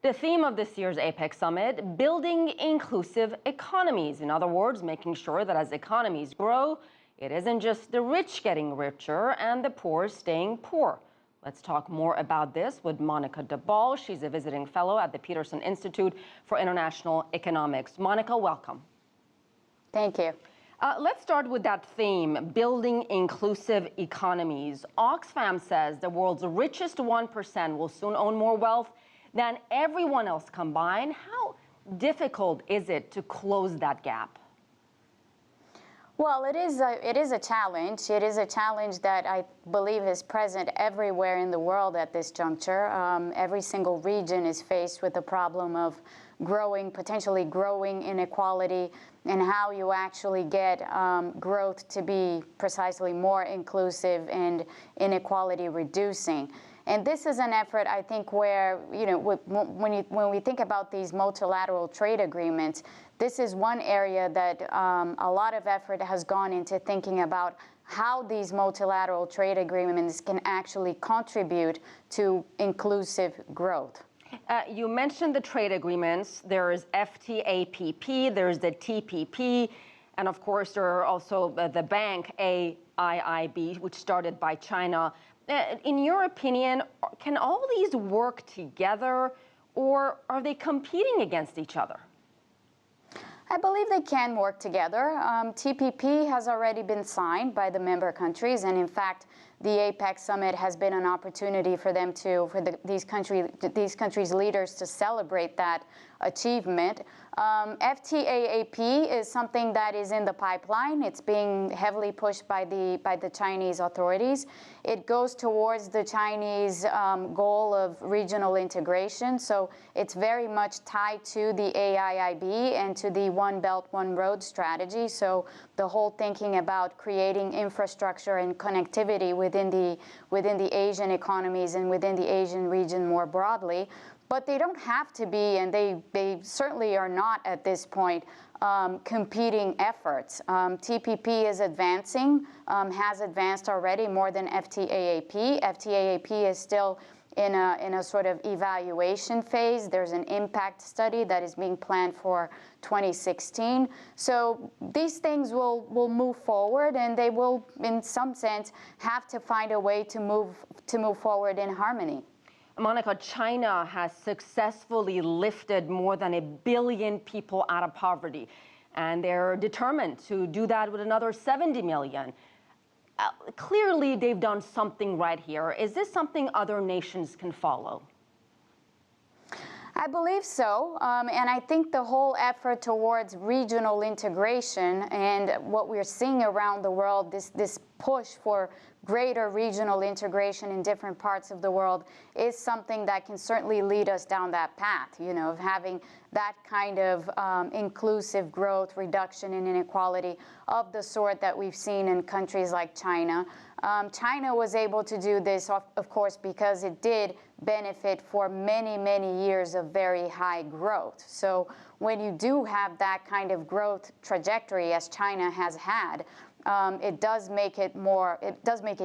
The theme of this year's APEC summit, building inclusive economies. In other words, making sure that as economies grow, it isn't just the rich getting richer and the poor staying poor. Let's talk more about this with Monica De Bolle. She's a visiting fellow at the Peterson Institute for International Economics. Monica, welcome. Thank you. Let's start with that theme, building inclusive economies. Oxfam says the world's richest 1% will soon own more wealth than everyone else combined. How difficult is it to close that gap? Well, it is a challenge. It is a challenge that I believe is present everywhere in the world at this juncture. Every single region is faced with the problem of potentially growing inequality, and how you actually get growth to be precisely more inclusive and inequality reducing. And this is an effort, I think, where, when we think about these multilateral trade agreements, this is one area that a lot of effort has gone into thinking about how these multilateral trade agreements can actually contribute to inclusive growth. You mentioned the trade agreements. There is FTAPP, there's the TPP, and of course there are also the bank AIIB, which started by China. In your opinion, can all these work together, or are they competing against each other? I believe they can work together. TPP has already been signed by the member countries, and in fact, the APEC summit has been an opportunity for them these countries' leaders to celebrate that achievement. FTAAP is something that is in the pipeline. It's being heavily pushed by the Chinese authorities. It goes towards the Chinese goal of regional integration, so it's very much tied to the AIIB and to the One Belt, One Road strategy. So the whole thinking about creating infrastructure and connectivity within the Asian economies and within the Asian region more broadly. But they don't have to be, and they certainly are not at this point, competing efforts. TPP is advancing, has advanced already more than FTAAP. FTAAP is still in a sort of evaluation phase. There's an impact study that is being planned for 2016. So these things will move forward, and they will, in some sense, have to find a way to move forward in harmony. Monica, China has successfully lifted more than 1 billion people out of poverty, and they're determined to do that with another 70 million. Clearly, they've done something right here. Is this something other nations can follow? I believe so, and I think the whole effort towards regional integration and what we're seeing around the world, this push for greater regional integration in different parts of the world, is something that can certainly lead us down that path, of having that kind of inclusive growth, reduction in inequality of the sort that we've seen in countries like China. China was able to do this, of course, because it did benefit for many, many years of very high growth. So when you do have that kind of growth trajectory as China has had, it does make it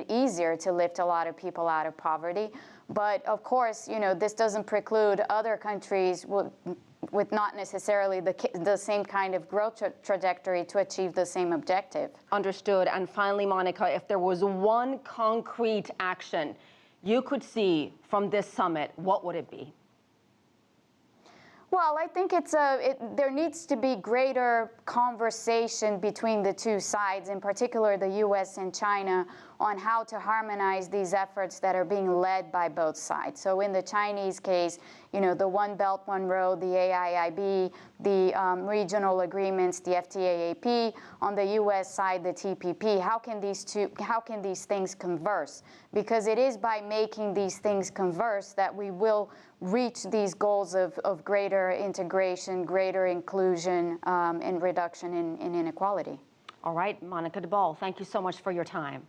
easier to lift a lot of people out of poverty. But of course, this doesn't preclude other countries with not necessarily the same kind of growth trajectory to achieve the same objective. Understood. And finally, Monica, if there was one concrete action you could see from this summit, what would it be? Well, I think there needs to be greater conversation between the two sides, in particular the U.S. and China, on how to harmonize these efforts that are being led by both sides. So in the Chinese case, the One Belt, One Road, the AIIB, the regional agreements, the FTAAP. On the U.S. side, the TPP. How can these things converse? Because it is by making these things converse that we will reach these goals of greater integration, greater inclusion, and reduction in inequality. All right, Monica De Bolle, thank you so much for your time.